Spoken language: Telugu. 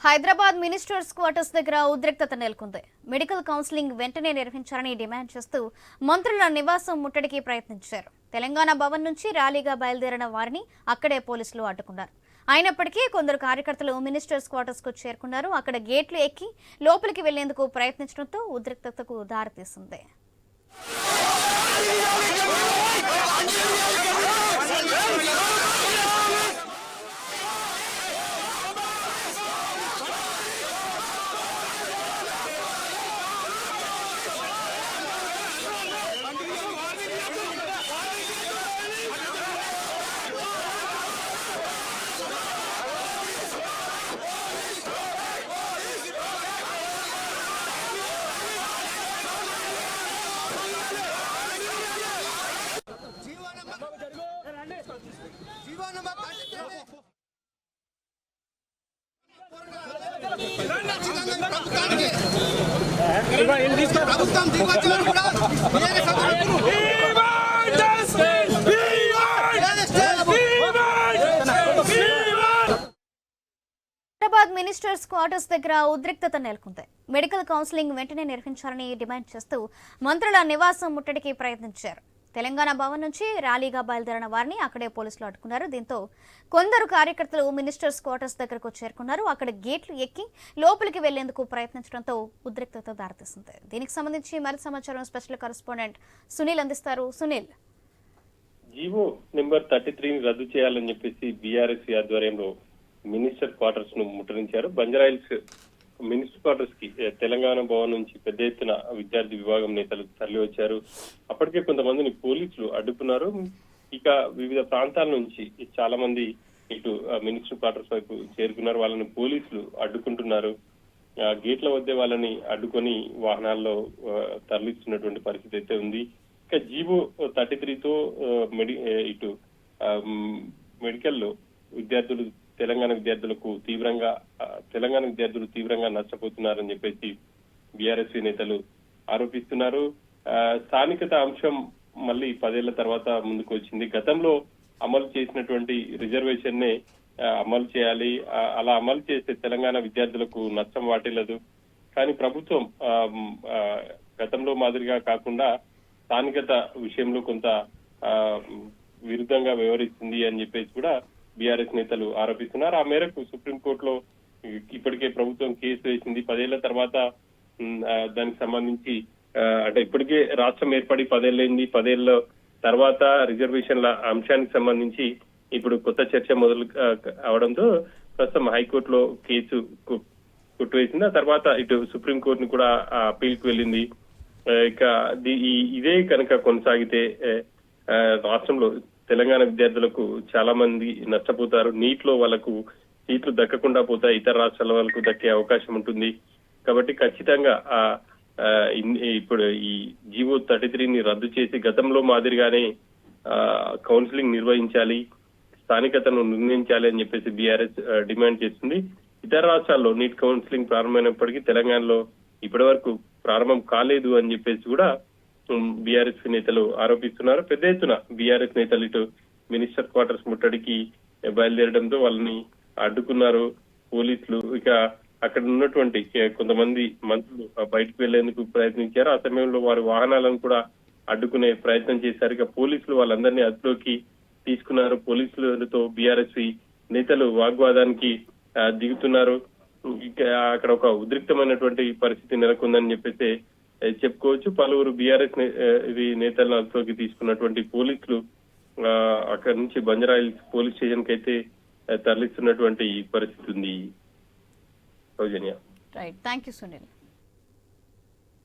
హైదరాబాద్ మినిస్టర్స్ క్వార్టర్స్ దగ్గర ఉద్రిక్తత నెలకొంది. మెడికల్ కౌన్సిలింగ్ వెంటనే నిర్వహించాలని డిమాండ్ చేస్తూ మంత్రుల నివాసం ముట్టడికి ప్రయత్నించారు. తెలంగాణ భవన్ నుంచి ర్యాలీగా బయలుదేరిన వారిని అక్కడే పోలీసులు అడ్డుకున్నారు. అయినప్పటికీ కొందరు కార్యకర్తలు మినిస్టర్స్ క్వార్టర్స్ కు చేరుకున్నారు. అక్కడ గేట్లు ఎక్కి లోపలికి వెళ్లేందుకు ప్రయత్నించడంతో ఉద్రిక్తతకు దారితీసింది. హైదరాబాద్ మినిస్టర్స్ క్వార్టర్స్ దగ్గర ఉద్రిక్తత నెలకొంది. మెడికల్ కౌన్సిలింగ్ వెంటనే నిర్వహించాలని డిమాండ్ చేస్తూ మంత్రుల నివాసం ముట్టడికి ప్రయత్నించారు. తెలంగాణ భవన్ నుంచి ర్యాలీగా బయలుదేరిన వారిని అక్కడే పోలీసులు అడ్డుకున్నారు. దీంతో కొందరు కార్యకర్తలు మినిస్టర్స్ క్వార్టర్స్ దగ్గరకు చేరుకున్నారు. అక్కడ గేట్లు ఎక్కి లోపలికి వెళ్లేందుకు ప్రయత్నించడంతో ఉద్రిక్తత దారితీసింది. దీనికి సంబంధించి మరింత సమాచారం స్పెషల్ కరెస్పాండెంట్ సునీల్ అందిస్తారు. సునీల్, జీవో నెంబర్ 33 రద్దు చేయాలని చెప్పేసి బీఆర్ఎస్ ఆధ్వర్యంలో మినిస్టర్ క్వార్టర్స్ ను ముట్టడించారు. బంజారాహిల్స్ మినిస్టర్ క్వార్టర్స్ కి తెలంగాణ భవన్ నుంచి పెద్ద ఎత్తున విద్యార్థి విభాగం నేతలు తరలి వచ్చారు. అప్పటికే కొంతమందిని పోలీసులు అడ్డుకున్నారు. ఇక వివిధ ప్రాంతాల నుంచి చాలా మంది ఇటు మినిస్టర్ క్వార్టర్స్ వైపు చేరుకున్నారు. వాళ్ళని పోలీసులు అడ్డుకుంటున్నారు. గేట్ల వద్ద వాళ్ళని అడ్డుకొని వాహనాల్లో తరలిస్తున్నటువంటి పరిస్థితి అయితే ఉంది. ఇక జీవో 33తో ఇటు మెడికల్లో విద్యార్థులు తెలంగాణ విద్యార్థులు తీవ్రంగా నష్టపోతున్నారని చెప్పేసి బీఆర్ఎస్ నేతలు ఆరోపిస్తున్నారు. స్థానికత అంశం మళ్ళీ 10 ఏళ్ల తర్వాత ముందుకు వచ్చింది. గతంలో అమలు చేసినటువంటి రిజర్వేషన్ నే అమలు చేయాలి. అలా అమలు చేస్తే తెలంగాణ విద్యార్థులకు నష్టం వాటిల్లదు. కానీ ప్రభుత్వం గతంలో మాదిరిగా కాకుండా స్థానికత విషయంలో కొంత విరుద్ధంగా వ్యవహరిస్తుంది అని చెప్పేసి కూడా బీఆర్ఎస్ నేతలు ఆరోపిస్తున్నారు. ఆ మేరకు సుప్రీంకోర్టులో ఇప్పటికే ప్రభుత్వం కేసు వేసింది. 10 ఏళ్ల తర్వాత దానికి సంబంధించి అంటే ఇప్పటికే రాష్ట్రం ఏర్పడి 10 ఏళ్ళైంది. 10 ఏళ్ల తర్వాత రిజర్వేషన్ల అంశానికి సంబంధించి ఇప్పుడు కొత్త చర్చ మొదలు అవడంతో ప్రస్తుతం హైకోర్టులో కేసు కొట్టువేసింది. ఆ తర్వాత ఇటు సుప్రీంకోర్టుని కూడా అప్పీల్కి వెళ్ళింది. ఇక ఇదే కనుక కొనసాగితే రాష్ట్రంలో తెలంగాణ విద్యార్థులకు చాలా మంది నష్టపోతారు. నీట్లో వాళ్ళకు సీట్లు దక్కకుండా పోతాయి. ఇతర రాష్ట్రాల వాళ్ళకు దక్కే అవకాశం ఉంటుంది. కాబట్టి ఖచ్చితంగా ఇప్పుడు ఈ జీవో 33ని రద్దు చేసి గతంలో మాదిరిగానే కౌన్సిలింగ్ నిర్వహించాలి, స్థానికతను నిర్ణయించాలి అని చెప్పేసి బీఆర్ఎస్ డిమాండ్ చేస్తుంది. ఇతర రాష్ట్రాల్లో నీట్ కౌన్సిలింగ్ ప్రారంభమైనప్పటికీ తెలంగాణలో ఇప్పటి వరకు ప్రారంభం కాలేదు అని చెప్పేసి కూడా బీఆర్ఎస్ నేతలు ఆరోపిస్తున్నారు. పెద్ద ఎత్తున బీఆర్ఎస్ నేతలు ఇటు మినిస్టర్ క్వార్టర్స్ ముట్టడికి బయలుదేరడంతో వాళ్ళని అడ్డుకున్నారు పోలీసులు. ఇక అక్కడ ఉన్నటువంటి కొంతమంది మంత్రులు బయటకు వెళ్లేందుకు ప్రయత్నించారు. ఆ సమయంలో వారి వాహనాలను కూడా అడ్డుకునే ప్రయత్నం చేశారు. ఇక పోలీసులు వాళ్ళందరినీ అదుపులోకి తీసుకున్నారు. పోలీసులతో బీఆర్ఎస్ నేతలు వాగ్వాదానికి దిగుతున్నారు. ఇక అక్కడ ఒక ఉద్రిక్తమైనటువంటి పరిస్థితి నెలకొందని చెప్పేసి చెప్పుకోవచ్చు. పలువురు బీఆర్ఎస్ నేతలను అదుపులోకి తీసుకున్నటువంటి పోలీసులు అక్కడి నుంచి బంజారాహిల్స్ పోలీస్ స్టేషన్ కి అయితే తరలిస్తున్నటువంటి పరిస్థితి ఉంది. సౌజన్య, రైట్, థాంక్యూ సునీల్.